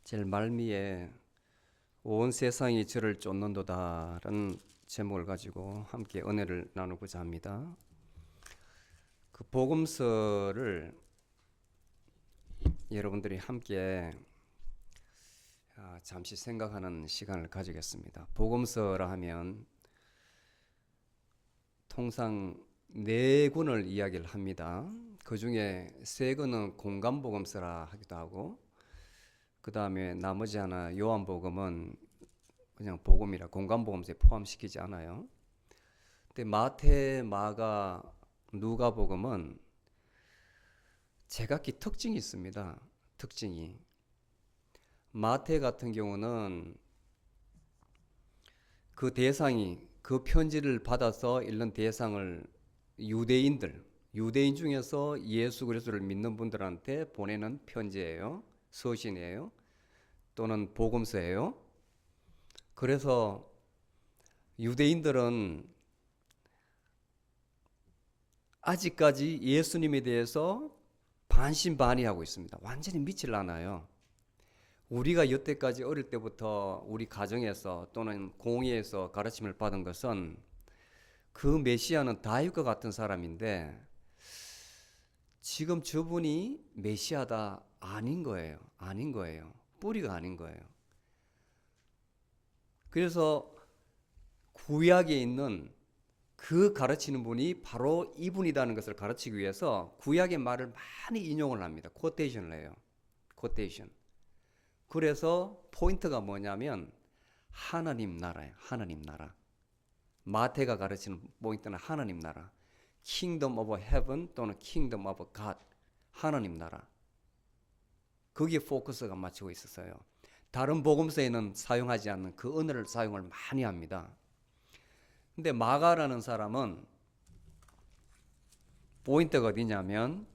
제일 말미에 온 세상이 저를 쫓는도다라는 제목을 가지고 함께 은혜를 나누고자 합니다. 그 복음서를 여러분들이 함께 잠시 생각하는 시간을 가지겠습니다. 복음서라 하면 통상 네 권을 이야기를 합니다. 그 중에 세 권은 공감복음서라 하기도 하고, 그 다음에 나머지 하나 요한복음은 그냥 복음이라 공감복음서에 포함시키지 않아요. 근데 마태, 마가, 누가복음은 제각기 특징이 있습니다. 특징이. 마태 같은 경우는 그 대상이 그 편지를 받아서 읽는 대상을 유대인 중에서 예수 그리스도를 믿는 분들한테 보내는 편지예요. 서신이에요. 또는 복음서예요. 그래서 유대인들은 아직까지 예수님에 대해서 반신반의하고 있습니다. 완전히 믿질 않아요. 우리가 여태까지 어릴 때부터 우리 가정에서 또는 공의에서 가르침을 받은 것은 그 메시아는 다윗과 같은 사람인데 지금 저분이 메시아다 아닌 거예요. 아닌 거예요. 뿌리가 아닌 거예요. 그래서 구약에 있는 그 가르치는 분이 바로 이분이라는 것을 가르치기 위해서 구약의 말을 많이 인용을 합니다. 코테이션을 해요. 코테이션. 그래서 포인트가 뭐냐면 하나님 나라예요. 하나님 나라. 마태가 가르치는 포인트는 하나님 나라. Kingdom of Heaven 또는 Kingdom of God. 하나님 나라. 거기에 포커스가 맞추고 있었어요. 다른 복음서에는 사용하지 않는 그 언어를 사용을 많이 합니다. 근데 마가라는 사람은 포인트가 어디냐면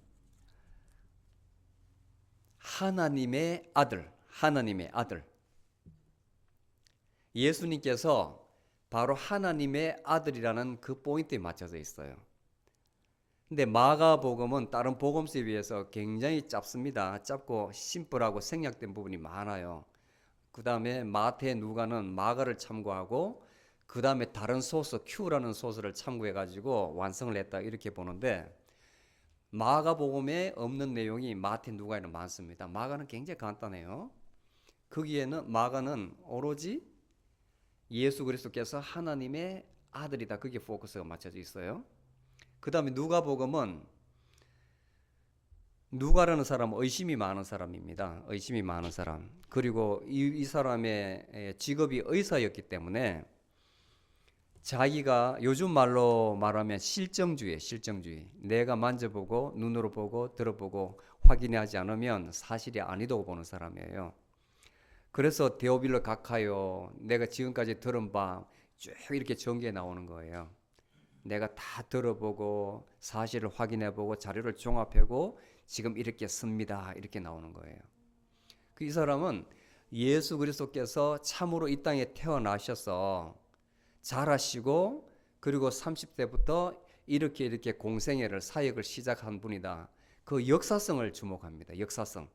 하나님의 아들, 하나님의 아들. 예수님께서 바로 하나님의 아들이라는 그 포인트에 맞춰져 있어요. 근데 마가복음은 다른 복음서에 비해서 굉장히 짧습니다. 짧고 심플하고 생략된 부분이 많아요. 그 다음에 마태, 누가는 마가를 참고하고 그 다음에 다른 소스, Q라는 소스를 참고해가지고 완성을 했다 이렇게 보는데 마가복음에 없는 내용이 마태, 누가에는 많습니다. 마가는 굉장히 간단해요. 거기에는 마가는 오로지 예수 그리스도께서 하나님의 아들이다. 거기에 포커스가 맞춰져 있어요. 그 다음에 누가복음은 누가라는 사람은 의심이 많은 사람입니다. 의심이 많은 사람. 그리고 이 사람의 직업이 의사였기 때문에 자기가 요즘 말로 말하면 실정주의. 내가 만져보고 눈으로 보고 들어보고 확인하지 않으면 사실이 아니다고 보는 사람이에요. 그래서 데오빌로 각하요. 내가 지금까지 들은 바 쭉 이렇게 전개해 나오는 거예요. 내가 다 들어보고 사실을 확인해보고 자료를 종합하고 지금 이렇게 씁니다. 이렇게 나오는 거예요. 이 사람은 예수 그리스도께서 참으로 이 땅에 태어나셔서 자라시고 그리고 30대부터 이렇게 공생애를 사역을 시작한 분이다. 그 역사성을 주목합니다. 역사성.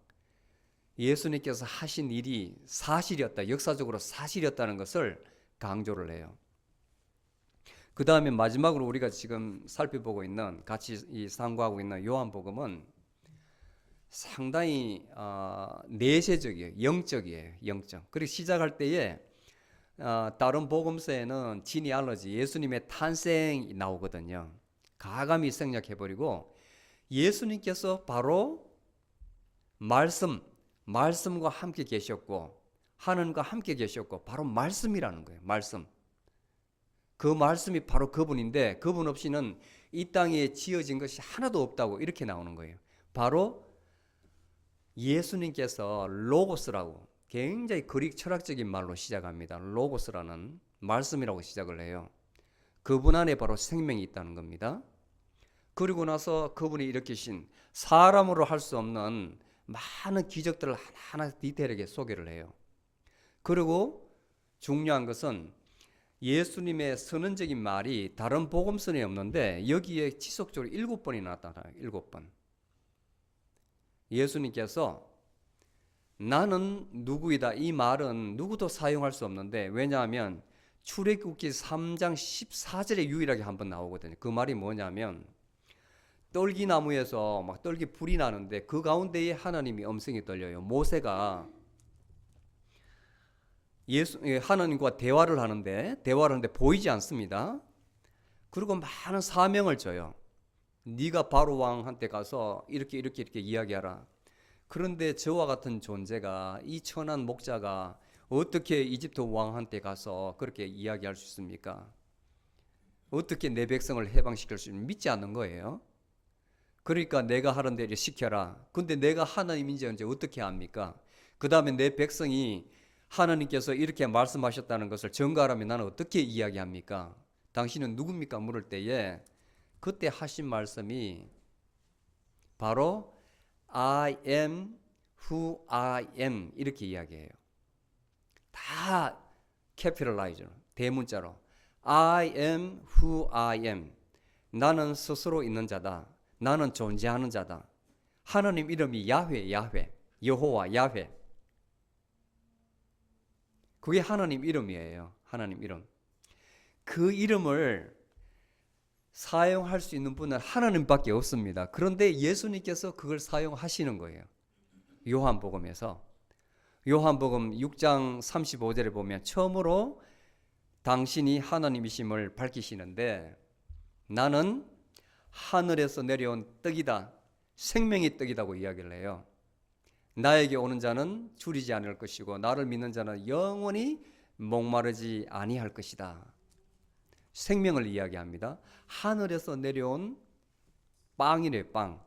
예수님께서 하신 일이 사실이었다. 역사적으로 사실이었다는 것을 강조를 해요. 그 다음에 마지막으로 우리가 지금 살펴보고 있는 같이 상고하고 있는 요한복음은 상당히 내세적이에요. 영적이에요. 영적. 그리고 시작할 때에 다른 복음서에는 지니알러지 예수님의 탄생이 나오거든요. 가감히 생략해버리고 예수님께서 바로 말씀과 함께 계셨고 하나님과 함께 계셨고 바로 말씀이라는 거예요. 말씀. 그 말씀이 바로 그분인데 그분 없이는 이 땅에 지어진 것이 하나도 없다고 이렇게 나오는 거예요. 바로 예수님께서 로고스라고 굉장히 그릭 철학적인 말로 시작합니다. 로고스라는 말씀이라고 시작을 해요. 그분 안에 바로 생명이 있다는 겁니다. 그리고 나서 그분이 일으키신 사람으로 할 수 없는 많은 기적들을 하나하나 디테일하게 소개를 해요. 그리고 중요한 것은 예수님의 선언적인 말이 다른 복음서에 없는데 여기에 지속적으로 7번이 나타나요. 7번. 예수님께서 나는 누구이다. 이 말은 누구도 사용할 수 없는데, 왜냐하면 출애굽기 3장 14절에 유일하게 한번 나오거든요. 그 말이 뭐냐면 떨기나무에서 막 떨기 불이 나는데 그 가운데에 하나님이 음성이 들려요. 모세가 하나님과 대화를 하는데 보이지 않습니다. 그리고 많은 사명을 줘요. 네가 바로 왕한테 가서 이렇게 이야기하라. 그런데 저와 같은 존재가, 이 천한 목자가 어떻게 이집트 왕한테 가서 그렇게 이야기할 수 있습니까? 어떻게 내 백성을 해방시킬 수 있는지 믿지 않는 거예요. 그러니까 내가 하는 대로 시켜라. 근데 내가 하나님인지 언제 어떻게 압니까? 그 다음에 내 백성이 하나님께서 이렇게 말씀하셨다는 것을 전가하라면 나는 어떻게 이야기합니까? 당신은 누굽니까? 물을 때에 그때 하신 말씀이 바로 I am who I am 이렇게 이야기해요. 다 캐피털라이저로, 대문자로 I am who I am. 나는 스스로 있는 자다. 나는 존재하는 자다. 하나님 이름이 야훼, 여호와, 야훼. 그게 하나님 이름이에요. 하나님 이름. 그 이름을 사용할 수 있는 분은 하나님밖에 없습니다. 그런데 예수님께서 그걸 사용하시는 거예요. 요한복음에서. 요한복음 6장 35절에 보면 처음으로 당신이 하나님이심을 밝히시는데, 나는 하늘에서 내려온 떡이다. 생명의 떡이다고 이야기를 해요. 나에게 오는 자는 줄이지 않을 것이고 나를 믿는 자는 영원히 목마르지 아니할 것이다. 생명을 이야기합니다. 하늘에서 내려온 빵이래, 빵.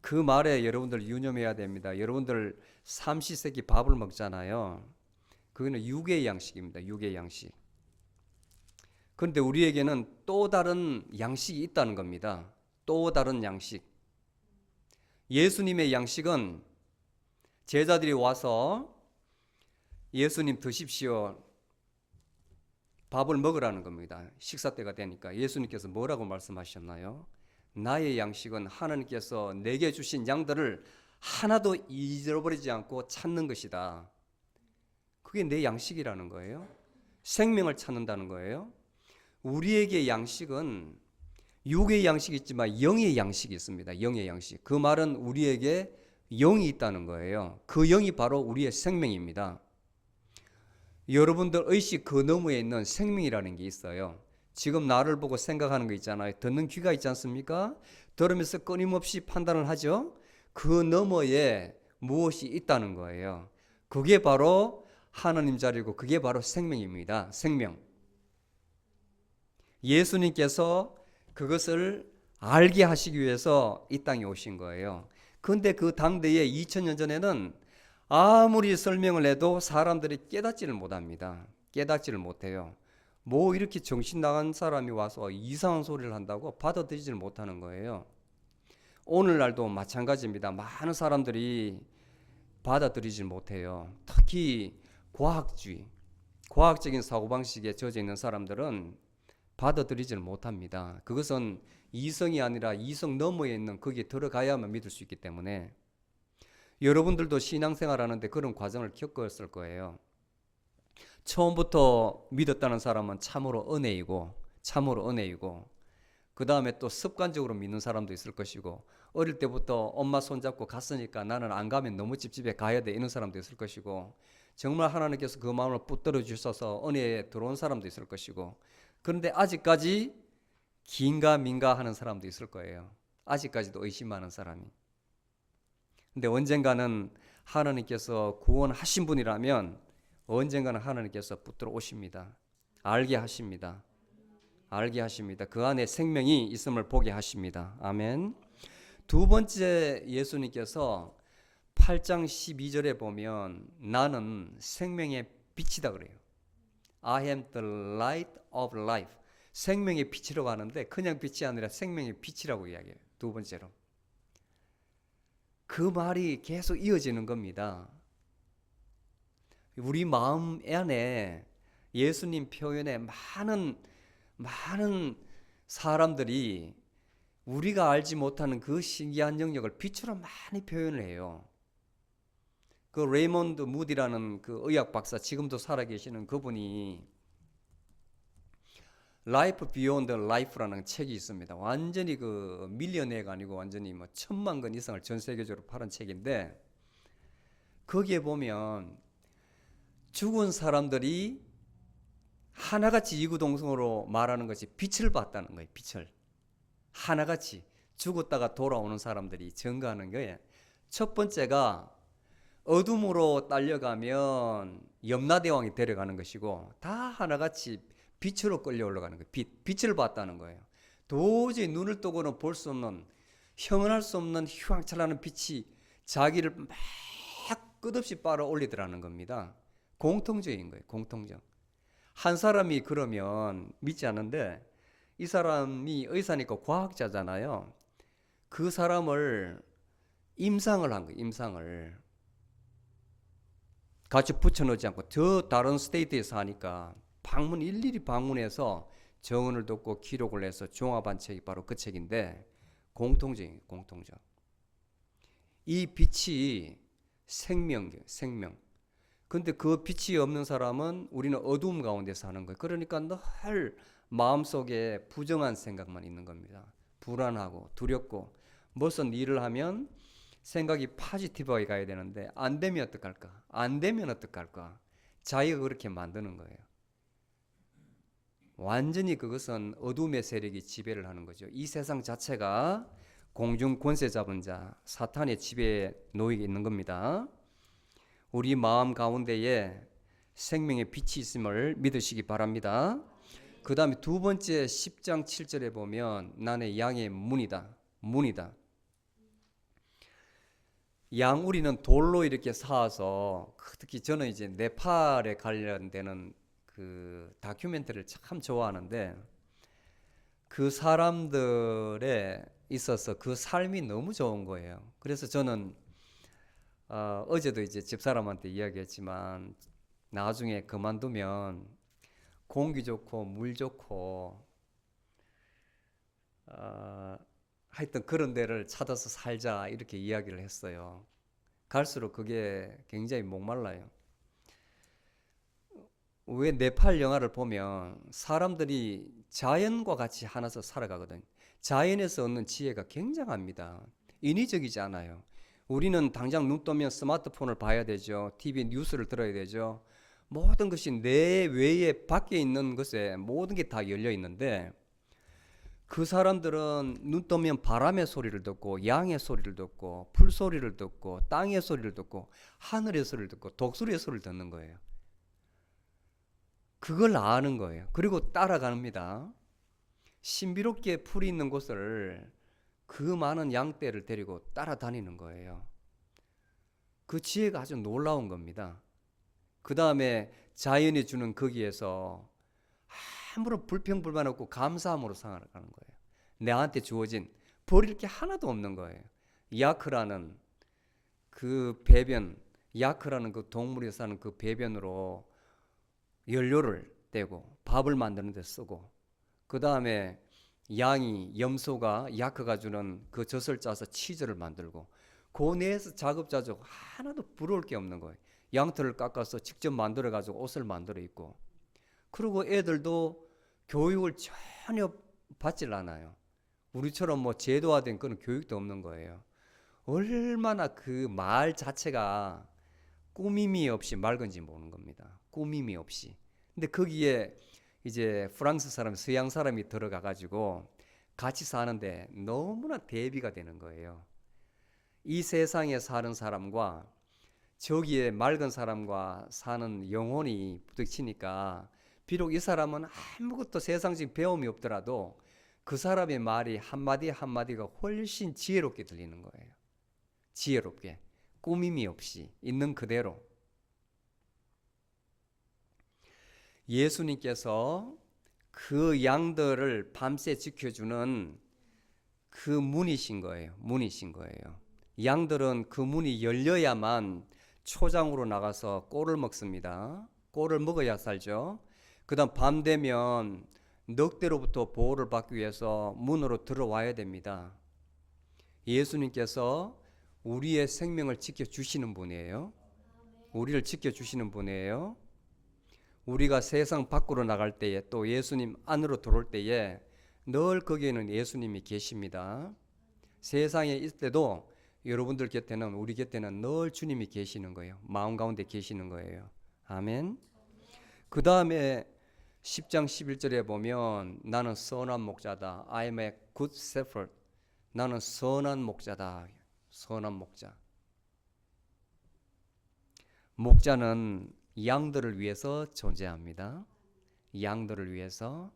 그 말에 여러분들 유념해야 됩니다. 여러분들 삼시세끼 밥을 먹잖아요. 그거는 육의 양식입니다. 육의 양식. 그런데 우리에게는 또 다른 양식이 있다는 겁니다. 또 다른 양식. 예수님의 양식은 제자들이 와서 예수님 드십시오. 밥을 먹으라는 겁니다. 식사 때가 되니까. 예수님께서 뭐라고 말씀하셨나요? 나의 양식은 하나님께서 내게 주신 양들을 하나도 잊어버리지 않고 찾는 것이다. 그게 내 양식이라는 거예요. 생명을 찾는다는 거예요. 우리에게 양식은 육의 양식이 있지만 영의 양식이 있습니다. 영의 양식. 그 말은 우리에게 영이 있다는 거예요. 그 영이 바로 우리의 생명입니다. 여러분들 의식 그 너머에 있는 생명이라는 게 있어요. 지금 나를 보고 생각하는 거 있잖아요. 듣는 귀가 있지 않습니까? 들으면서 끊임없이 판단을 하죠. 그 너머에 무엇이 있다는 거예요. 그게 바로 하나님 자리고 그게 바로 생명입니다. 생명. 예수님께서 그것을 알게 하시기 위해서 이 땅에 오신 거예요. 그런데 그 당대에 2000년 전에는 아무리 설명을 해도 사람들이 깨닫지를 못합니다. 깨닫지를 못해요. 뭐 이렇게 정신 나간 사람이 와서 이상한 소리를 한다고 받아들이지를 못하는 거예요. 오늘날도 마찬가지입니다. 많은 사람들이 받아들이지 못해요. 특히 과학주의, 과학적인 사고방식에 젖어 있는 사람들은 받아들이지를 못합니다. 그것은 이성이 아니라 이성 너머에 있는 거기에 들어가야만 믿을 수 있기 때문에 여러분들도 신앙생활 하는데 그런 과정을 겪었을 거예요. 처음부터 믿었다는 사람은 참으로 은혜이고 그 다음에 또 습관적으로 믿는 사람도 있을 것이고 어릴 때부터 엄마 손잡고 갔으니까 나는 안 가면 너무 찝찝해 가야 돼 이런 사람도 있을 것이고 정말 하나님께서 그 마음을 붙들어 주셔서 은혜에 들어온 사람도 있을 것이고 그런데 아직까지 긴가 민가 하는 사람도 있을 거예요. 아직까지도 의심하는 사람이. 근데 언젠가는 하나님께서 구원하신 분이라면 언젠가는 하나님께서 붙들어 오십니다. 알게 하십니다. 그 안에 생명이 있음을 보게 하십니다. 아멘. 두 번째 예수님께서 8장 12절에 보면 나는 생명의 빛이다 그래요. I am the light of life. 생명의 빛이라고 하는데 그냥 빛이 아니라 생명의 빛이라고 이야기해요. 두 번째로. 그 말이 계속 이어지는 겁니다. 우리 마음 안에 예수님 표현에 많은 사람들이 우리가 알지 못하는 그 신기한 영역을 빛으로 많이 표현을 해요. 그 레이먼드 무디라는 그 의학 박사, 지금도 살아계시는 그분이 라이프 비욘드 라이프라는 책이 있습니다. 완전히 그 밀리언웨어가 아니고 완전히 뭐 1,000만 권 이상을 전 세계적으로 팔은 책인데, 거기에 보면 죽은 사람들이 하나같이 이구동성으로 말하는 것이 빛을 봤다는 거예요. 빛을 하나같이 죽었다가 돌아오는 사람들이 증가하는 거예요. 첫 번째가 어둠으로 딸려가면 염라대왕이 데려가는 것이고, 다 하나같이 빛으로 끌려 올라가는 거예요. 빛을 봤다는 거예요. 도저히 눈을 뜨고는 볼 수 없는, 형언할 수 없는 휘황찬란한 빛이 자기를 막 끝없이 빨아 올리더라는 겁니다. 공통적인 거예요. 공통적. 한 사람이 그러면 믿지 않는데, 이 사람이 의사니까 과학자잖아요. 그 사람을 임상을 한 거예요. 임상을 같이 붙여놓지 않고 저 다른 스테이트에서 하니까 일일이 방문해서 정언을 듣고 기록을 해서 종합한 책이 바로 그 책인데, 공통적인 공통적. 이 빛이 생명이에요. 생명. 근데 그 빛이 없는 사람은 우리는 어두움 가운데 사는 거예요. 그러니까 늘 마음속에 부정한 생각만 있는 겁니다. 불안하고 두렵고, 무슨 일을 하면 생각이 포지티브하게 가야 되는데 안 되면 어떡할까? 안 되면 어떡할까? 자기가 그렇게 만드는 거예요. 완전히 그것은 어둠의 세력이 지배를 하는 거죠. 이 세상 자체가 공중 권세 잡은 자 사탄의 지배에 놓여 있는 겁니다. 우리 마음 가운데에 생명의 빛이 있음을 믿으시기 바랍니다. 그 다음에 두 번째 10장 7절에 보면 나는 양의 문이다. 문이다. 양우리는 돌로 이렇게 쌓아서, 특히 저는 이제 네팔에 관련되는 그 다큐멘터리를 참 좋아하는데, 그 사람들에 있어서 그 삶이 너무 좋은 거예요. 그래서 저는 어제도 이제 집사람한테 이야기했지만, 나중에 그만두면 공기 좋고 물 좋고 하여튼 그런 데를 찾아서 살자, 이렇게 이야기를 했어요. 갈수록 그게 굉장히 목말라요. 왜 네팔 영화를 보면 사람들이 자연과 같이 하나서 살아가거든요. 자연에서 얻는 지혜가 굉장합니다. 인위적이지 않아요. 우리는 당장 눈 뜨면 스마트폰을 봐야 되죠. TV 뉴스를 들어야 되죠. 모든 것이 내 외에 밖에 있는 것에 모든 게 다 열려 있는데, 그 사람들은 눈 뜨면 바람의 소리를 듣고 양의 소리를 듣고 풀 소리를 듣고 땅의 소리를 듣고 하늘의 소리를 듣고 독수리의 소리를 듣는 거예요. 그걸 아는 거예요. 그리고 따라갑니다. 신비롭게 풀이 있는 곳을 그 많은 양떼를 데리고 따라다니는 거예요. 그 지혜가 아주 놀라운 겁니다. 그 다음에 자연이 주는 거기에서 아무런 불평불만 없고 감사함으로 살아가는 거예요. 내한테 주어진 버릴 게 하나도 없는 거예요. 야크라는 그 배변, 야크라는 그 동물이 사는 그 배변으로 연료를 떼고 밥을 만드는 데 쓰고, 그 다음에 양이, 염소가 야크가 주는 그 젖을 짜서 치즈를 만들고, 그 내에서 자급자족 하나도 부러울 게 없는 거예요. 양털을 깎아서 직접 만들어 가지고 옷을 만들어 입고, 그리고 애들도 교육을 전혀 받질 않아요. 우리처럼 뭐 제도화된 그런 교육도 없는 거예요. 얼마나 그 말 자체가 꾸밈이 없이 맑은지 모르는 겁니다. 꾸밈이 없이. 근데 거기에 이제 프랑스 사람, 서양 사람이 들어가 가지고 같이 사는데 너무나 대비가 되는 거예요. 이 세상에 사는 사람과 저기에 맑은 사람과 사는 영혼이 부딪히니까, 비록 이 사람은 아무것도 세상적 배움이 없더라도 그 사람의 말이 한마디 한마디가 훨씬 지혜롭게 들리는 거예요. 지혜롭게, 꾸밈이 없이 있는 그대로. 예수님께서 그 양들을 밤새 지켜주는 그 문이신 거예요. 문이신 거예요. 양들은 그 문이 열려야만 초장으로 나가서 꼴을 먹습니다. 꼴을 먹어야 살죠. 그 다음 밤 되면 늑대로부터 보호를 받기 위해서 문으로 들어와야 됩니다. 예수님께서 우리의 생명을 지켜주시는 분이에요. 우리를 지켜주시는 분이에요. 우리가 세상 밖으로 나갈 때에 또 예수님 안으로 들어올 때에 늘 거기에는 예수님이 계십니다. 세상에 있을 때도 여러분들 곁에는 우리 곁에는 늘 주님이 계시는 거예요. 마음 가운데 계시는 거예요. 아멘. 그 다음에 10장 11절에 보면 나는 선한 목자다. I am a good shepherd. 나는 선한 목자다. 선한 목자. 목자는 양들을 위해서 존재합니다. 양들을 위해서.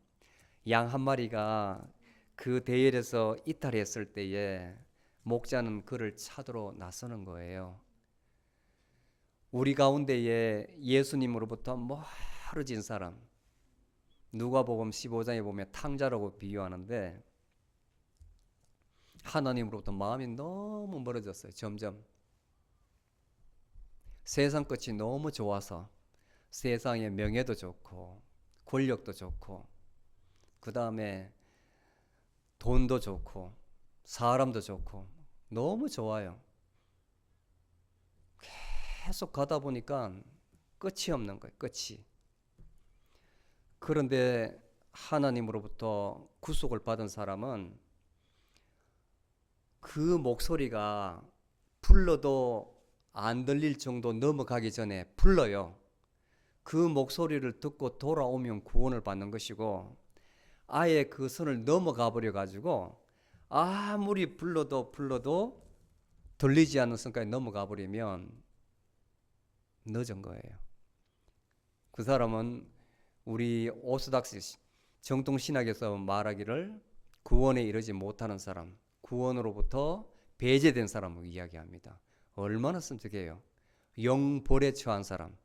양 한 마리가 그 대열에서 이탈했을 때에 목자는 그를 찾으러 나서는 거예요. 우리 가운데에 예수님으로부터 멀어진 사람, 누가복음 15장에 보면 탕자라고 비유하는데 하나님으로부터 마음이 너무 멀어졌어요. 점점 세상 끝이 너무 좋아서 세상의 명예도 좋고 권력도 좋고 그 다음에 돈도 좋고 사람도 좋고 너무 좋아요. 계속 가다 보니까 끝이 없는 거예요. 끝이. 그런데 하나님으로부터 구속을 받은 사람은 그 목소리가 불러도 안 들릴 정도 넘어가기 전에 불러요. 그 목소리를 듣고 돌아오면 구원을 받는 것이고 아예 그 선을 넘어가 버려 가지고 아무리 불러도 들리지 않는 선까지 넘어가 버리면 늦은 거예요. 그 사람은 우리 오스닥스 정통 신학에서 말하기를 구원에 이르지 못하는 사람, 구원으로부터 배제된 사람을 이야기합니다. 얼마나 섬뜩해요. 영벌에 처한 사람,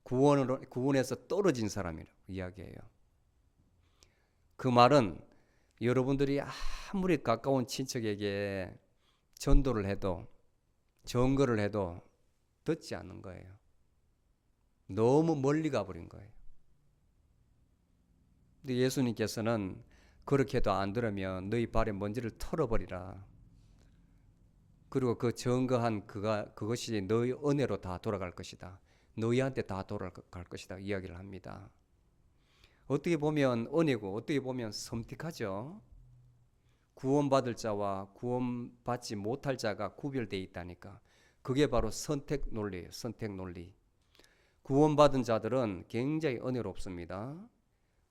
구원에서 떨어진 사람이라고 이야기해요. 그 말은 여러분들이 아무리 가까운 친척에게 전도를 해도 전거를 해도 듣지 않는 거예요. 너무 멀리 가버린 거예요. 근데 예수님께서는 그렇게 해도 안 들으면 너희 발에 먼지를 털어버리라. 그리고 그 증거한 그것이 너희 은혜로 다 돌아갈 것이다. 너희한테 다 돌아갈 것이다. 이야기를 합니다. 어떻게 보면 은혜고 어떻게 보면 섬뜩하죠. 구원받을 자와 구원받지 못할 자가 구별되어 있다니까. 그게 바로 선택 논리예요. 선택 논리. 구원받은 자들은 굉장히 은혜롭습니다.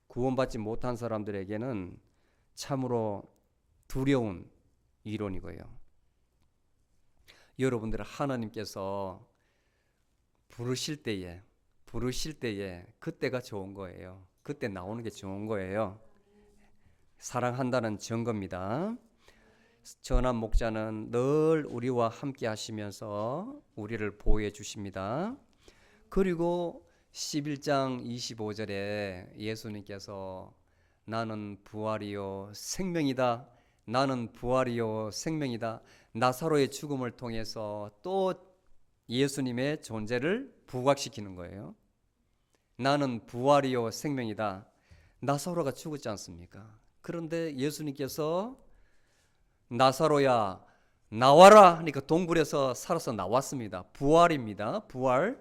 구원받지 못한 사람들에게는 참으로 두려운 이론이고요. 여러분들 하나님께서 부르실 때에 그때가 좋은 거예요. 그때 나오는 게 좋은 거예요. 사랑한다는 증거입니다. 전한 목자는 늘 우리와 함께 하시면서 우리를 보호해 주십니다. 그리고 11장 25절에 예수님께서 나는 부활이요 생명이다. 나는 부활이요 생명이다. 나사로의 죽음을 통해서 또 예수님의 존재를 부각시키는 거예요. 나는 부활이요 생명이다. 나사로가 죽었지 않습니까? 그런데 예수님께서 나사로야 나와라 하니까 동굴에서 살아서 나왔습니다. 부활입니다. 부활.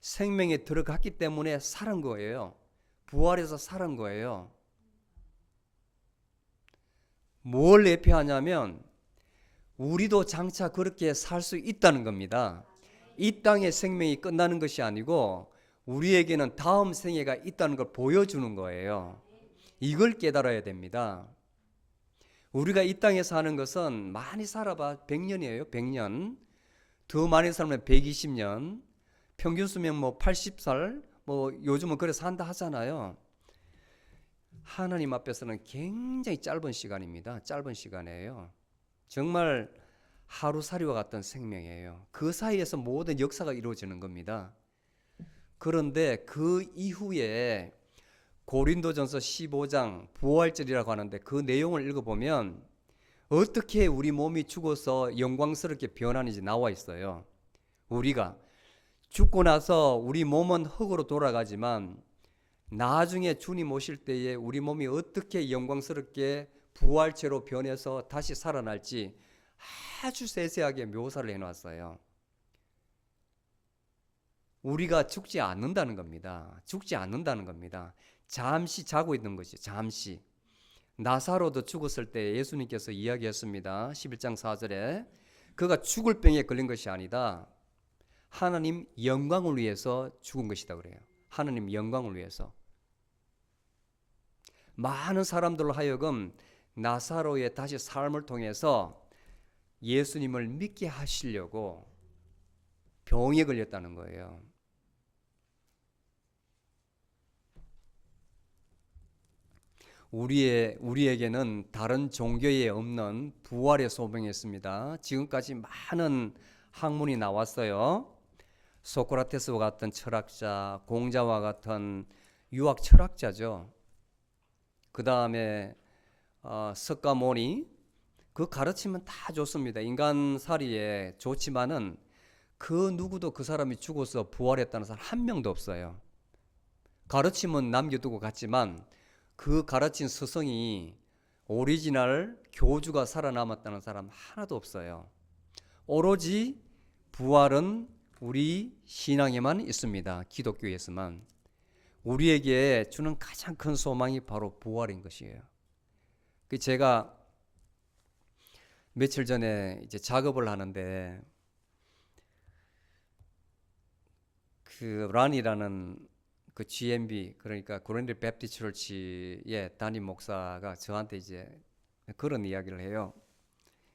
생명에 들어갔기 때문에 살은 거예요. 부활해서 살은 거예요. 뭘 예표하냐면 우리도 장차 그렇게 살 수 있다는 겁니다. 이 땅의 생명이 끝나는 것이 아니고 우리에게는 다음 생애가 있다는 걸 보여주는 거예요. 이걸 깨달아야 됩니다. 우리가 이 땅에 사는 것은 많이 살아봐 100년이에요. 100년. 더 많이 살면 120년. 평균 수명 80살. 요즘은 그래 산다 하잖아요. 하나님 앞에서는 굉장히 짧은 시간입니다. 짧은 시간이에요. 정말 하루살이와 같은 생명이에요. 그 사이에서 모든 역사가 이루어지는 겁니다. 그런데 그 이후에 고린도전서 15장 부활절이라고 하는데 그 내용을 읽어보면 어떻게 우리 몸이 죽어서 영광스럽게 변하는지 나와 있어요. 우리가 죽고 나서 우리 몸은 흙으로 돌아가지만 나중에 주님 오실 때에 우리 몸이 어떻게 영광스럽게 부활체로 변해서 다시 살아날지 아주 세세하게 묘사를 해놨어요. 우리가 죽지 않는다는 겁니다. 죽지 않는다는 겁니다. 잠시 자고 있는 것이죠. 잠시. 나사로도 죽었을 때 예수님께서 이야기했습니다. 11장 4절에 그가 죽을 병에 걸린 것이 아니다. 하나님 영광을 위해서 죽은 것이다 그래요. 하나님 영광을 위해서. 많은 사람들로 하여금 나사로의 다시 삶을 통해서 예수님을 믿게 하시려고 병에 걸렸다는 거예요. 우리에게는 다른 종교에 없는 부활의 소명이 있습니다. 지금까지 많은 학문이 나왔어요. 소크라테스와 같은 철학자, 공자와 같은 유학 철학자죠. 그 다음에 석가모니, 그 가르치면 다 좋습니다. 인간살이에 좋지만은 그 누구도 그 사람이 죽어서 부활했다는 사람 한 명도 없어요. 가르침은 남겨두고 갔지만 그 가르친 스승이 오리지널 교주가 살아남았다는 사람 하나도 없어요. 오로지 부활은 우리 신앙에만 있습니다. 기독교에서만. 우리에게 주는 가장 큰 소망이 바로 부활인 것이에요. 제가 며칠 전에 이제 작업을 하는데 그 란이라는 그 GMB 그러니까 그랜드 베프티스트 처치의 담임 목사가 저한테 이제 그런 이야기를 해요.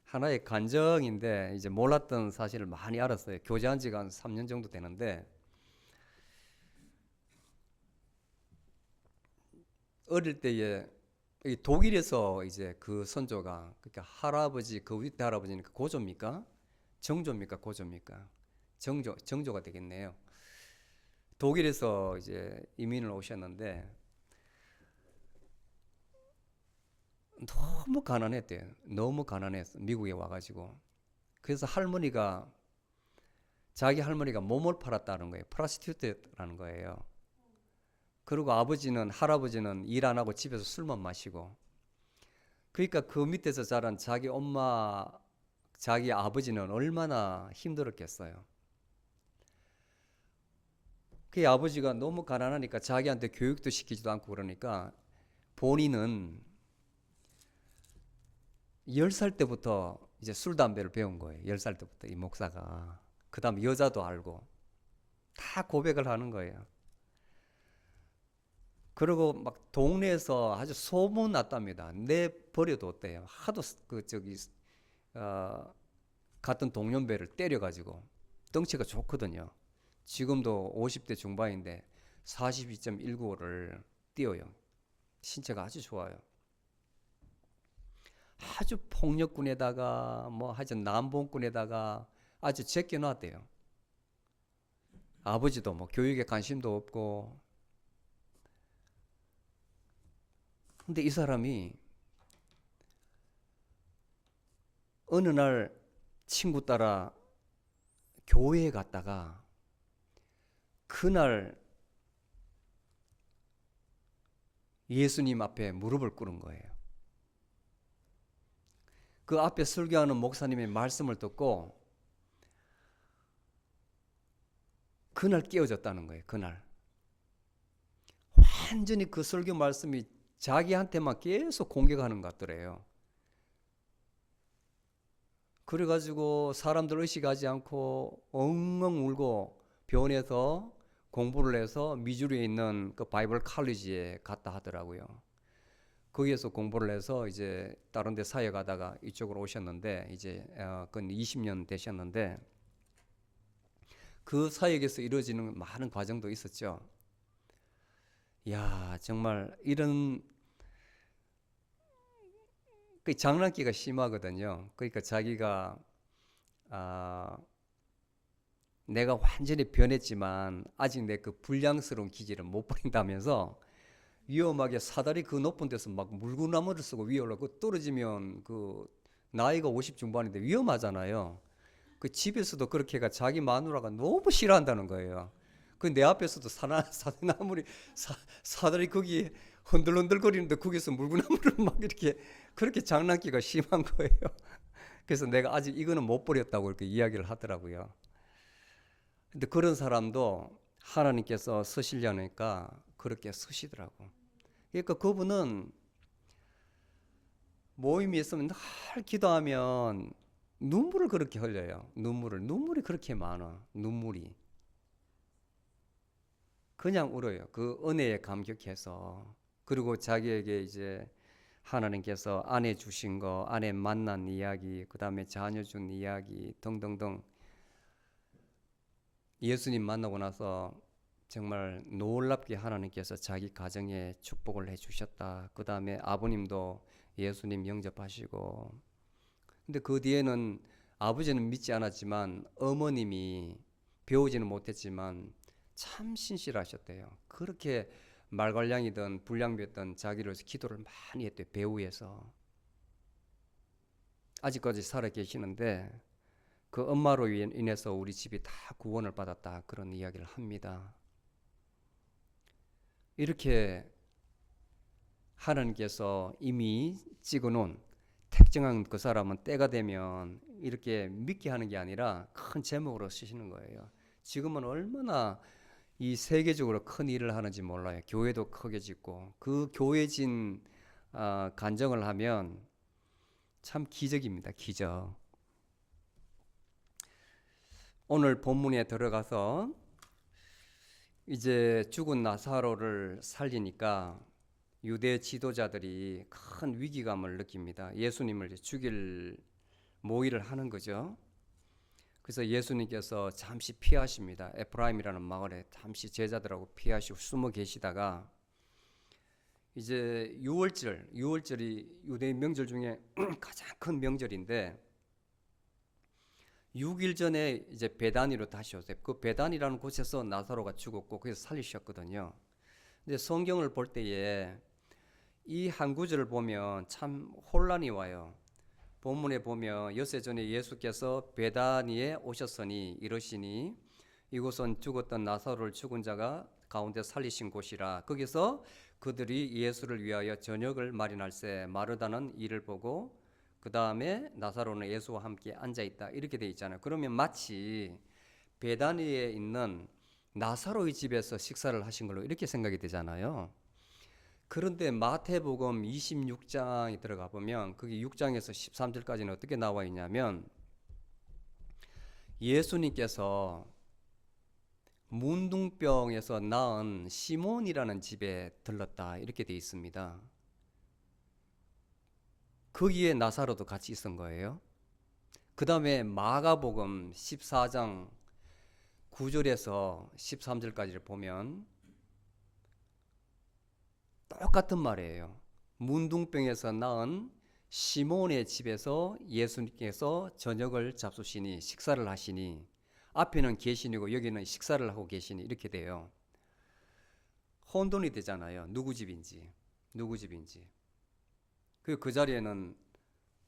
하나의 간증인데 이제 몰랐던 사실을 많이 알았어요. 교제한 지가 한 3년 정도 되는데 어릴 때에 독일에서 이제 그 선조가 그러니까 할아버지 그 윗대 할아버지니까 고조입니까? 정조입니까? 고조입니까? 정조가 되겠네요. 독일에서 이제 이민을 오셨는데 너무 가난했대요. 너무 가난했어. 미국에 와가지고. 그래서 자기 할머니가 몸을 팔았다는 거예요. 프라스티튜트라는 거예요. 그리고 할아버지는 일 안 하고 집에서 술만 마시고. 그러니까 그 밑에서 자란 자기 엄마, 자기 아버지는 얼마나 힘들었겠어요. 그 아버지가 너무 가난하니까 자기한테 교육도 시키지도 않고 그러니까 본인은 10살 때부터 이제 술, 담배를 배운 거예요. 10살 때부터 이 목사가. 그 다음 여자도 알고 다 고백을 하는 거예요. 그리고 막 동네에서 아주 소문 났답니다. 내 버려뒀대요. 하도 같은 동년배를 때려가지고 덩치가 좋거든요. 지금도 50대 중반인데 42.195를 뛰어요. 신체가 아주 좋아요. 아주 폭력군에다가 하여튼 남봉군에다가 아주 제껴놨대요. 아버지도 교육에 관심도 없고. 근데 이 사람이 어느 날 친구 따라 교회에 갔다가 그날 예수님 앞에 무릎을 꿇은 거예요. 그 앞에 설교하는 목사님의 말씀을 듣고 그날 깨어졌다는 거예요. 그날 완전히 그 설교 말씀이 자기한테만 계속 공격하는 것 같더래요. 그래가지고 사람들 의식하지 않고 엉엉 울고 병원에서 공부를 해서 미주리에 있는 그 바이블 칼리지에 갔다 하더라고요. 거기에서 공부를 해서 이제 다른 데 사회 가다가 이쪽으로 오셨는데 이제 근 20년 되셨는데 그 사역에서 이루어지는 많은 과정도 있었죠. 야, 정말 이런 그 장난기가 심하거든요. 그러니까 자기가 내가 완전히 변했지만 아직 내 그 불량스러운 기질을 못 버린다면서 위험하게 사다리 그 높은 데서 막 물구나무를 쓰고 위에 올라가고 떨어지면 그 나이가 50 중반인데 위험하잖아요. 그 집에서도 그렇게 가 자기 마누라가 너무 싫어한다는 거예요. 그 내 앞에서도 사다리 거기 흔들흔들거리는데 거기서 물구나무를 막 이렇게 그렇게 장난기가 심한 거예요. 그래서 내가 아직 이거는 못 버렸다고 이렇게 이야기를 하더라고요. 근데 그런 사람도 하나님께서 쓰시려니까 그렇게 쓰시더라고. 그러니까 그분은 모임이 있으면 늘 기도하면 눈물을 그렇게 흘려요. 눈물이 그렇게 많아. 눈물이 그냥 울어요. 그 은혜에 감격해서. 그리고 자기에게 이제 하나님께서 아내 주신 거, 아내 만난 이야기, 그 다음에 자녀 준 이야기 등등등. 예수님 만나고 나서 정말 놀랍게 하나님께서 자기 가정에 축복을 해주셨다. 그 다음에 아버님도 예수님 영접하시고. 근데 그 뒤에는 아버지는 믿지 않았지만 어머님이 배우지는 못했지만 참 신실하셨대요. 그렇게 말괄량이든 불량배든 자기를 위해서 기도를 많이 했대요. 배우에서. 아직까지 살아 계시는데 그 엄마로 인해서 우리 집이 다 구원을 받았다. 그런 이야기를 합니다. 이렇게 하나님께서 이미 찍어놓은 특정한 그 사람은 때가 되면 이렇게 믿게 하는 게 아니라 큰 제목으로 쓰시는 거예요. 지금은 얼마나 이 세계적으로 큰 일을 하는지 몰라요. 교회도 크게 짓고 그 교회 진 간증을 하면 참 기적입니다. 기적. 오늘 본문에 들어가서 이제 죽은 나사로를 살리니까 유대 지도자들이 큰 위기감을 느낍니다. 예수님을 죽일 모의를 하는 거죠. 그래서 예수님께서 잠시 피하십니다. 에프라임이라는 마을에 잠시 제자들하고 피하시고 숨어 계시다가 이제 유월절이 유대 명절 중에 가장 큰 명절인데 6일 전에 이제 베다니로 다시 오세요. 그 베다니라는 곳에서 나사로가 죽었고 거기서 살리셨거든요. 근데 성경을 볼 때에 이 한 구절을 보면 참 혼란이 와요. 본문에 보면 엿새 전에 예수께서 베다니에 오셨으니 이러시니 이곳은 죽었던 나사로를 죽은 자가 가운데 살리신 곳이라. 거기서 그들이 예수를 위하여 저녁을 마련할세 마르다는 이를 보고 그 다음에 나사로는 예수와 함께 앉아있다 이렇게 돼 있잖아요. 그러면 마치 베다니에 있는 나사로의 집에서 식사를 하신 걸로 이렇게 생각이 되잖아요. 그런데 마태복음 26장에 들어가 보면 그게 6장에서 13절까지는 어떻게 나와 있냐면 예수님께서 문둥병에서 낳은 시몬이라는 집에 들렀다 이렇게 돼 있습니다. 거기에 나사로도 같이 있은 거예요. 그 다음에 마가복음 14장 9절에서 13절까지를 보면 똑같은 말이에요. 문둥병에서 낳은 시몬의 집에서 예수님께서 저녁을 잡수시니 식사를 하시니 앞에는 계시니고 여기는 식사를 하고 계시니 이렇게 돼요. 혼돈이 되잖아요. 누구 집인지. 그 자리에는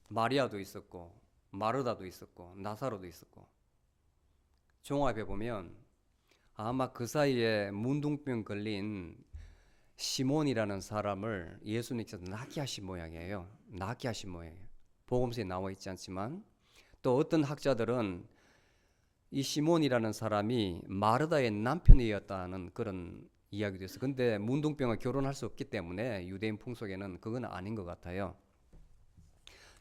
마리아도 있었고 마르다도 있었고 나사로도 있었고 종합해 보면 아마 그 사이에 문둥병 걸린 시몬이라는 사람을 예수님께서 낫게 하신 모양이에요. 복음서에 나와 있지 않지만 또 어떤 학자들은 이 시몬이라는 사람이 마르다의 남편이었다는 그런 이야기도 있어요. 근데 문둥병을 결혼할 수 없기 때문에 유대인 풍속에는 그건 아닌 것 같아요.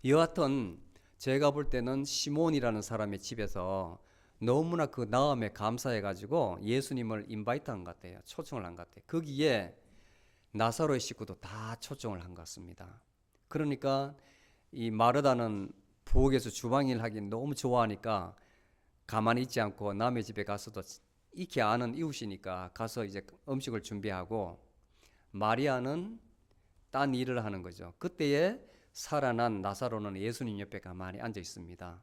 여하튼 제가 볼 때는 시몬이라는 사람의 집에서 너무나 그 나음에 감사해가지고 예수님을 인바이트한 것 같아요. 초청을 한 것 같아요. 거기에 나사로의 식구도 다 초청을 한 것 같습니다. 그러니까 이 마르다는 부엌에서 주방일 하긴 너무 좋아하니까 가만히 있지 않고 남의 집에 가서도 익히 아는 이웃이니까 가서 이제 음식을 준비하고 마리아는 딴 일을 하는 거죠. 그때에 살아난 나사로는 예수님 옆에 가만히 앉아 있습니다.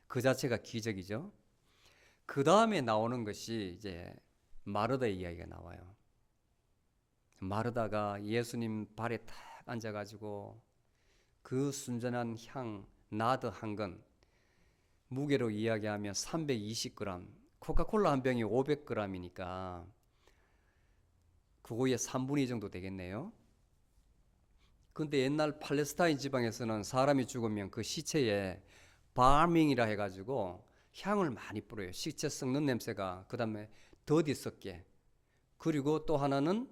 그 자체가 기적이죠. 그 다음에 나오는 것이 이제 마르다의 이야기가 나와요. 마르다가 예수님 발에 탁 앉아가지고 그 순전한 향 나드 한 건 무게로 이야기하면 320g, 코카콜라 한 병이 500g이니까 그거의 3분의 2 정도 되겠네요. 근데 옛날 팔레스타인 지방에서는 사람이 죽으면 그 시체에 바밍이라 해가지고 향을 많이 뿌려요. 시체 썩는 냄새가, 그 다음에 더디 썩게. 그리고 또 하나는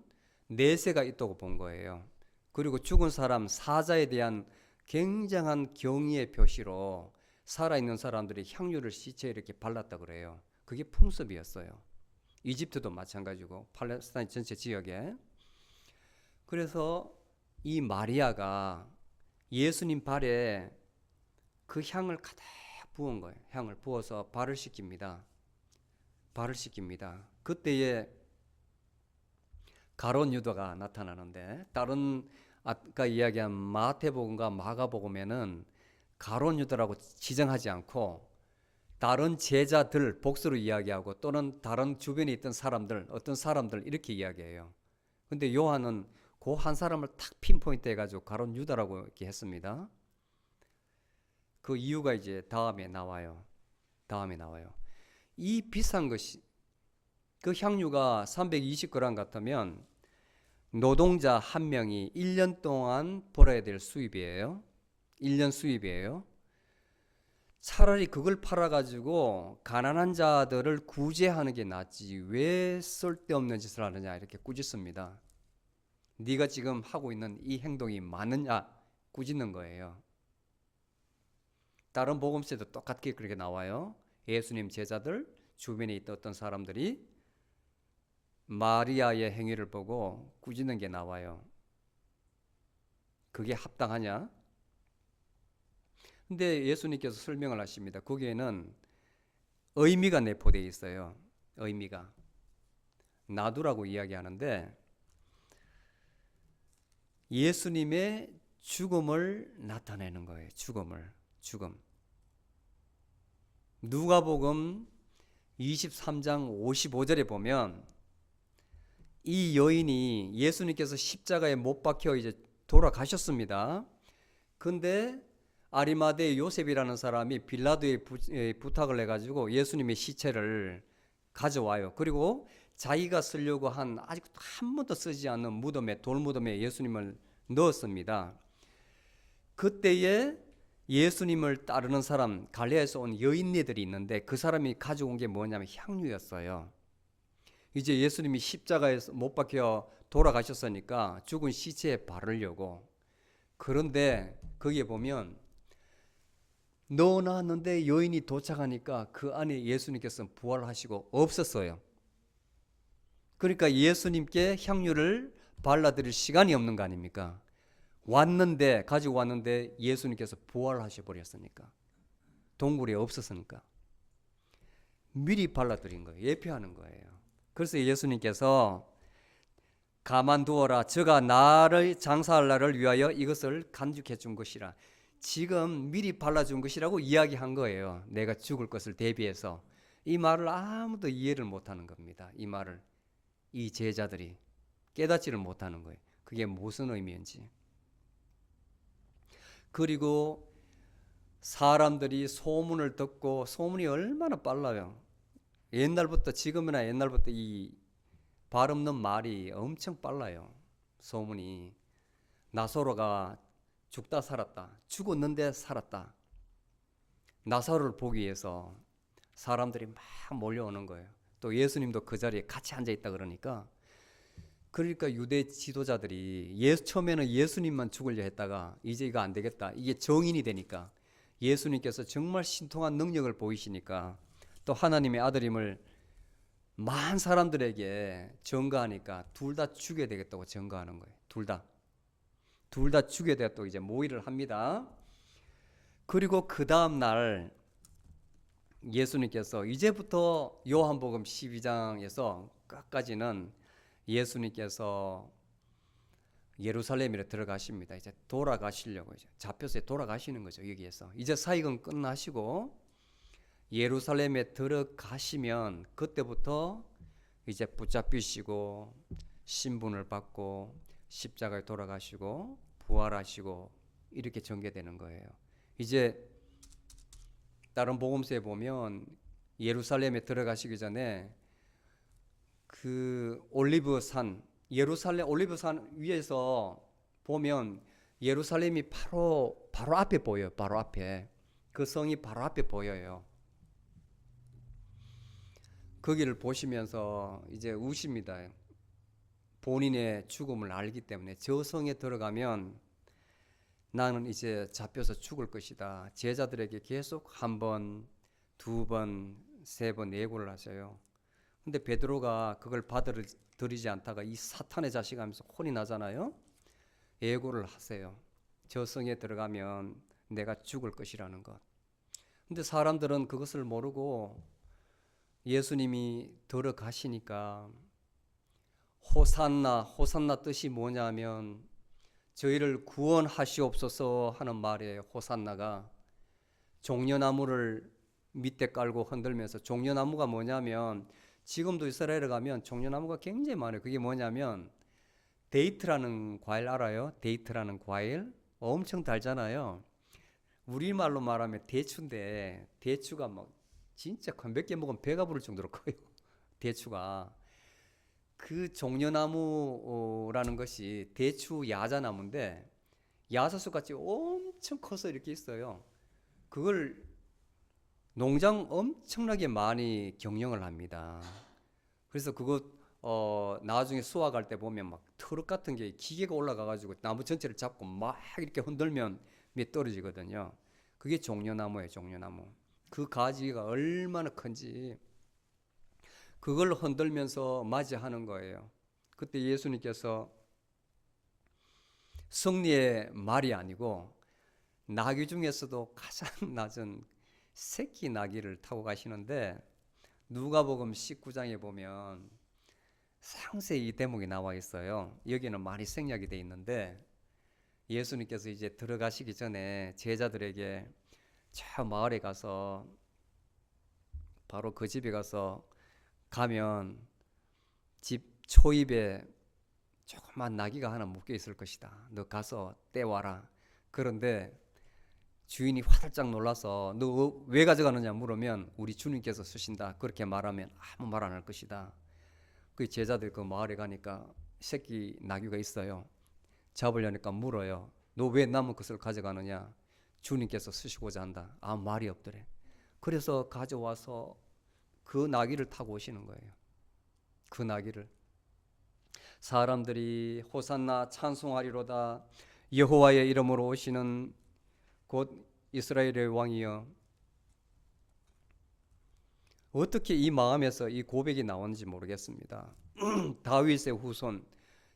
내세가 있다고 본 거예요. 그리고 죽은 사람 사자에 대한 굉장한 경의의 표시로 살아있는 사람들이 향유를 시체에 이렇게 발랐다 그래요. 그게 풍습이었어요. 이집트도 마찬가지고 팔레스타인 전체 지역에. 그래서 이 마리아가 예수님 발에 그 향을 가득 부은 거예요. 향을 부어서 발을 씻깁니다. 발을 씻깁니다. 그때에 가룟 유다가 나타나는데, 다른 아까 이야기한 마태복음과 마가복음에는 가룟 유다라고 지정하지 않고 다른 제자들 복수로 이야기하고 또는 다른 주변에 있던 사람들, 어떤 사람들 이렇게 이야기해요. 근데 요한은 그 한 사람을 탁 핀포인트 해가지고 가룟 유다라고 이렇게 했습니다. 그 이유가 이제 다음에 나와요. 이 비싼 것이, 그 향유가 320g 같으면 노동자 한 명이 1년 동안 벌어야 될 수입이에요. 1년 수입이에요. 차라리 그걸 팔아가지고 가난한 자들을 구제하는 게 낫지 왜 쓸데없는 짓을 하느냐 이렇게 꾸짖습니다. 네가 지금 하고 있는 이 행동이 맞느냐 꾸짖는 거예요. 다른 복음서에도 똑같게 그렇게 나와요. 예수님 제자들 주변에 있던 어떤 사람들이 마리아의 행위를 보고 꾸짖는 게 나와요. 그게 합당하냐? 근데 예수님께서 설명을 하십니다. 거기에는 의미가 내포되어 있어요. 의미가. 놔두라고 이야기하는데 예수님의 죽음을 나타내는 거예요. 죽음. 누가복음 23장 55절에 보면 이 여인이 예수님께서 십자가에 못 박혀 이제 돌아가셨습니다. 근데 아리마대 요셉이라는 사람이 빌라도에 부탁을 해가지고 예수님의 시체를 가져와요. 그리고 자기가 쓰려고 한 아직도 한 번도 쓰지 않는 무덤에, 돌무덤에 예수님을 넣었습니다. 그때에 예수님을 따르는 사람, 갈레아에서 온 여인네들이 있는데 그 사람이 가져온 게 뭐냐면 향유였어요. 이제 예수님이 십자가에서 못 박혀 돌아가셨으니까 죽은 시체에 바르려고. 그런데 거기에 보면 넣어놨는데 여인이 도착하니까 그 안에 예수님께서 부활하시고 없었어요. 그러니까 예수님께 향유를 발라드릴 시간이 없는 거 아닙니까? 가지고 왔는데 예수님께서 부활하셔 버렸으니까. 동굴에 없었으니까. 미리 발라드린 거예요. 예표하는 거예요. 그래서 예수님께서 가만두어라. 저가 나를 장사할 날을 위하여 이것을 간직해 준 것이라. 지금 미리 발라준 것이라고 이야기한 거예요. 내가 죽을 것을 대비해서. 이 말을 아무도 이해를 못하는 겁니다. 이 말을 이 제자들이 깨닫지를 못하는 거예요. 그게 무슨 의미인지. 그리고 사람들이 소문을 듣고, 소문이 얼마나 빨라요. 옛날부터, 지금이나 옛날부터 이 발 없는 말이 엄청 빨라요. 소문이. 나사로가 죽다 살았다. 죽었는데 살았다. 나사로를 보기 위해서 사람들이 막 몰려오는 거예요. 또 예수님도 그 자리에 같이 앉아있다 그러니까 유대 지도자들이 처음에는 예수님만 죽으려 했다가 이제 이거 안 되겠다. 이게 정인이 되니까 예수님께서 정말 신통한 능력을 보이시니까 또 하나님의 아들임을 많은 사람들에게 증거하니까 둘 다 죽여야 되겠다고 증거하는 거예요. 둘 다 죽여야 되겠다고 이제 모의를 합니다. 그리고 그 다음 날 예수님께서 이제부터 요한복음 12장에서 끝까지는 예수님께서 예루살렘으로 들어가십니다. 이제 돌아가시려고 이제 잡혀서 돌아가시는 거죠. 여기에서 이제 사역은 끝나시고 예루살렘에 들어가시면 그때부터 이제 붙잡히시고 신분을 받고 십자가에 돌아가시고 부활하시고 이렇게 전개되는 거예요. 이제 다른 복음서에 보면 예루살렘에 들어가시기 전에 그 올리브산, 예루살렘 올리브산 위에서 보면 예루살렘이 바로 앞에 보여요. 바로 앞에. 그 성이 바로 앞에 보여요. 거기를 보시면서 이제 우십니다. 본인의 죽음을 알기 때문에 저 성에 들어가면 나는 이제 잡혀서 죽을 것이다. 제자들에게 계속 한 번, 두 번, 세 번 예고를 하셔요. 근데 베드로가 그걸 받아들이지 않다가 이 사탄의 자식 하면서 혼이 나잖아요. 예고를 하세요. 저 성에 들어가면 내가 죽을 것이라는 것. 근데 사람들은 그것을 모르고 예수님이 들어가시니까 호산나, 호산나 뜻이 뭐냐면 저희를 구원하시옵소서 하는 말이에요. 호산나가 종려나무를 밑에 깔고 흔들면서, 종려나무가 뭐냐면 지금도 이스라엘에 가면 종려나무가 굉장히 많아요. 그게 뭐냐면 데이트라는 과일 알아요? 데이트라는 과일 엄청 달잖아요. 우리말로 말하면 대추인데 대추가 막 진짜 몇 개 먹으면 배가 부를 정도로 커요. 대추가. 그 종려나무라는 것이 대추 야자나무인데 야자수같이 엄청 커서 이렇게 있어요. 그걸 농장 엄청나게 많이 경영을 합니다. 그래서 그거 나중에 수확할 때 보면 막 트럭 같은 게 기계가 올라가가지고 나무 전체를 잡고 막 이렇게 흔들면 밑에 떨어지거든요. 그게 종려나무예요, 종려나무. 그 가지가 얼마나 큰지 그걸 흔들면서 맞이하는 거예요. 그때 예수님께서 승리의 말이 아니고 나귀 중에서도 가장 낮은 새끼 나귀를 타고 가시는데 누가복음 19장에 보면 상세히 이 대목이 나와 있어요. 여기는 많이 생략이 돼 있는데 예수님께서 이제 들어가시기 전에 제자들에게 저 마을에 가서 바로 그 집에 가서 가면 집 초입에 조그만 나귀가 하나 묶여 있을 것이다. 너 가서 떼와라. 그런데 주인이 화들짝 놀라서 너 왜 가져가느냐 물으면 우리 주님께서 쓰신다. 그렇게 말하면 아무 말 안 할 것이다. 그 제자들 그 마을에 가니까 새끼 나귀가 있어요. 잡으려니까 물어요. 너 왜 남의 것을 가져가느냐? 주님께서 쓰시고자 한다. 아무 말이 없더래. 그래서 가져와서 그 나귀를 타고 오시는 거예요. 그 나귀를. 사람들이 호산나 찬송하리로다 여호와의 이름으로 오시는 곧 이스라엘의 왕이여. 어떻게 이 마음에서 이 고백이 나오는지 모르겠습니다. 다윗의 후손,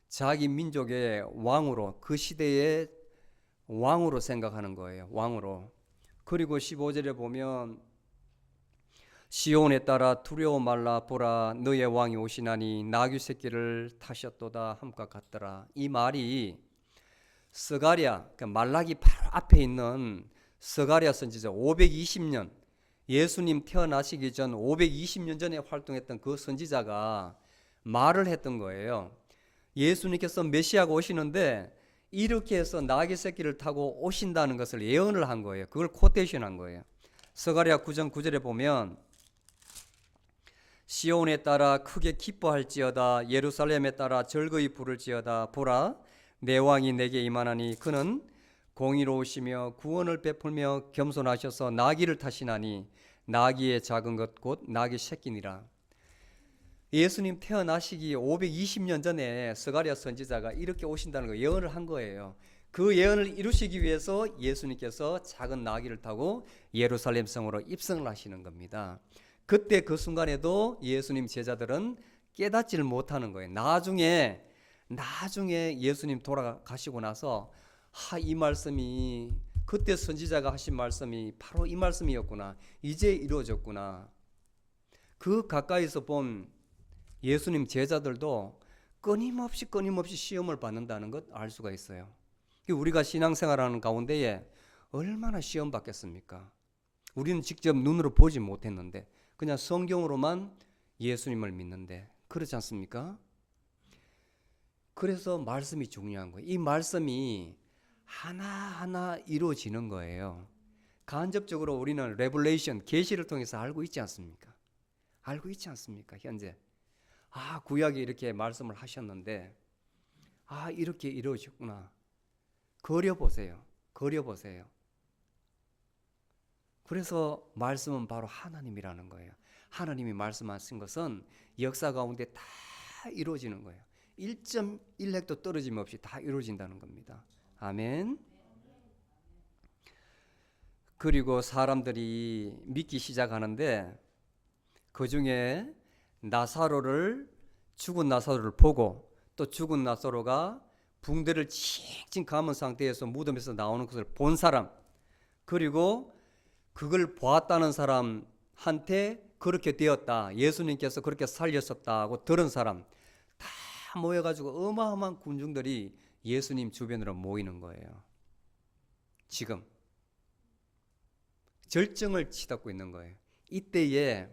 자기 민족의 왕으로, 그 시대의 왕으로 생각하는 거예요. 왕으로. 그리고 15절에 보면 시온에 따라 두려워 말라 보라 너의 왕이 오시나니 나귀 새끼를 타셨도다 함과 같더라. 이 말이 스가랴, 그러니까 말라기 바로 앞에 있는 스가랴 선지자 520년 예수님 태어나시기 전 520년 전에 활동했던 그 선지자가 말을 했던 거예요. 예수님께서 메시아가 오시는데 이렇게 해서 나귀 새끼를 타고 오신다는 것을 예언을 한 거예요. 그걸 코테이션한 거예요. 스가랴 9장 9절에 보면 시온에 따라 크게 기뻐할지어다 예루살렘에 따라 즐거이 부를지어다 보라 내 왕이 내게 임하나니 그는 공의로우시며 구원을 베풀며 겸손하셔서 나귀를 타시나니 나귀의 작은 것 곧 나귀 새끼니라. 예수님 태어나시기 520년 전에 스가랴 선지자가 이렇게 오신다는 거 예언을 한 거예요. 그 예언을 이루시기 위해서 예수님께서 작은 나귀를 타고 예루살렘 성으로 입성을 하시는 겁니다. 그때 그 순간에도 예수님 제자들은 깨닫지를 못하는 거예요. 나중에 예수님 돌아가시고 나서 이 말씀이 그때 선지자가 하신 말씀이 바로 이 말씀이었구나. 이제 이루어졌구나. 그 가까이서 본 예수님 제자들도 끊임없이 시험을 받는다는 것 알 수가 있어요. 우리가 신앙생활하는 가운데에 얼마나 시험 받겠습니까? 우리는 직접 눈으로 보지 못했는데 그냥 성경으로만 예수님을 믿는데 그렇지 않습니까? 그래서 말씀이 중요한 거예요. 이 말씀이 하나하나 이루어지는 거예요. 간접적으로 우리는 레블레이션, 계시를 통해서 알고 있지 않습니까? 알고 있지 않습니까? 현재 구약에 이렇게 말씀을 하셨는데 이렇게 이루어졌구나. 그려보세요. 그래서 말씀은 바로 하나님이라는 거예요. 하나님이 말씀하신 것은 역사 가운데 다 이루어지는 거예요. 1.1획도 떨어짐 없이 다 이루어진다는 겁니다. 아멘. 그리고 사람들이 믿기 시작하는데 그 중에 죽은 나사로를 보고 또 죽은 나사로가 붕대를 칭칭 감은 상태에서 무덤에서 나오는 것을 본 사람, 그리고 그걸 보았다는 사람한테 그렇게 되었다, 예수님께서 그렇게 살렸었다고 들은 사람 다 모여가지고 어마어마한 군중들이 예수님 주변으로 모이는 거예요. 지금 절정을 치닫고 있는 거예요. 이때에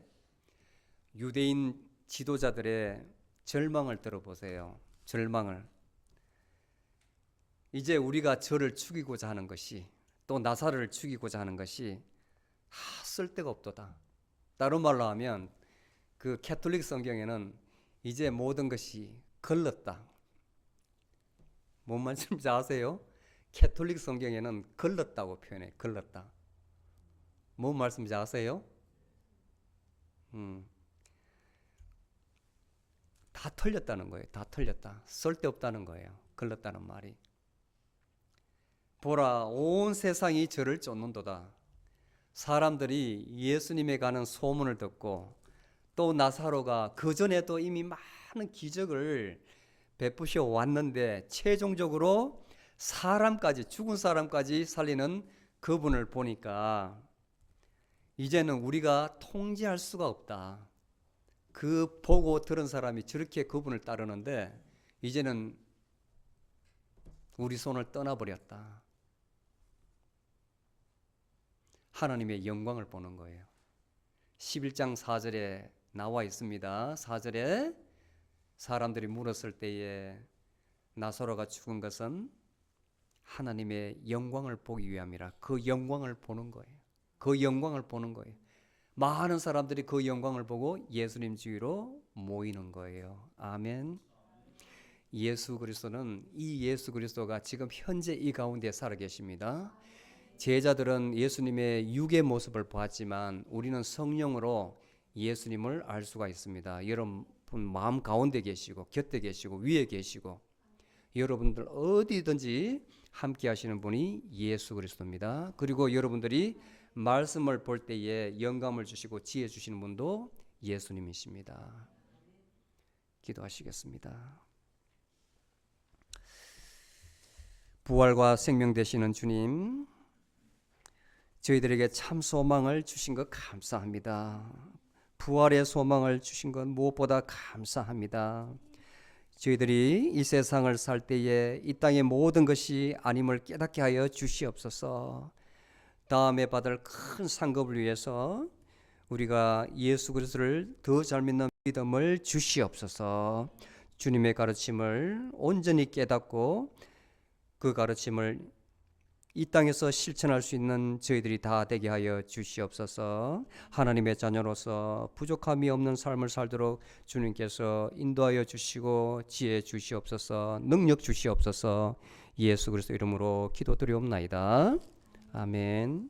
유대인 지도자들의 절망을 들어보세요. 절망을. 이제 우리가 저를 죽이고자 하는 것이, 또 나사로를 죽이고자 하는 것이 쓸데가 없도다. 다른 말로 하면 그 캐톨릭 성경에는 이제 모든 것이 걸렀다. 뭔 말씀인지 아세요? 캐톨릭 성경에는 걸렀다고 표현해. 걸렀다. 뭔 말씀인지 아세요? 다 털렸다는 거예요. 다 털렸다. 쓸데없다는 거예요. 걸렀다는 말이. 보라, 온 세상이 저를 쫓는도다. 사람들이 예수님에 가는 소문을 듣고 또 나사로가 그전에도 이미 많은 기적을 베푸셔 왔는데 최종적으로 죽은 사람까지 살리는 그분을 보니까 이제는 우리가 통제할 수가 없다. 그 보고 들은 사람이 저렇게 그분을 따르는데 이제는 우리 손을 떠나버렸다. 하나님의 영광을 보는 거예요. 11장 4절에 나와 있습니다. 4절에 사람들이 물었을 때에 나사로가 죽은 것은 하나님의 영광을 보기 위함이라. 그 영광을 보는 거예요. 그 영광을 보는 거예요. 많은 사람들이 그 영광을 보고 예수님 주위로 모이는 거예요. 아멘. 예수 그리스도가 지금 현재 이 가운데 살아 계십니다. 제자들은 예수님의 육의 모습을 보았지만 우리는 성령으로 예수님을 알 수가 있습니다. 여러분 마음 가운데 계시고 곁에 계시고 위에 계시고 여러분들 어디든지 함께 하시는 분이 예수 그리스도입니다. 그리고 여러분들이 말씀을 볼 때에 영감을 주시고 지혜 주시는 분도 예수님이십니다. 기도하시겠습니다. 부활과 생명 되시는 주님, 저희들에게 참 소망을 주신 것 감사합니다. 부활의 소망을 주신 것 무엇보다 감사합니다. 저희들이 이 세상을 살 때에 이 땅의 모든 것이 아님을 깨닫게 하여 주시옵소서. 다음에 받을 큰 상급을 위해서 우리가 예수 그리스도를 더 잘 믿는 믿음을 주시옵소서. 주님의 가르침을 온전히 깨닫고 그 가르침을 이 땅에서 실천할 수 있는 저희들이 다 되게 하여 주시옵소서. 하나님의 자녀로서 부족함이 없는 삶을 살도록 주님께서 인도하여 주시고 지혜 주시옵소서. 능력 주시옵소서. 예수 그리스도 이름으로 기도드리옵나이다. 아멘.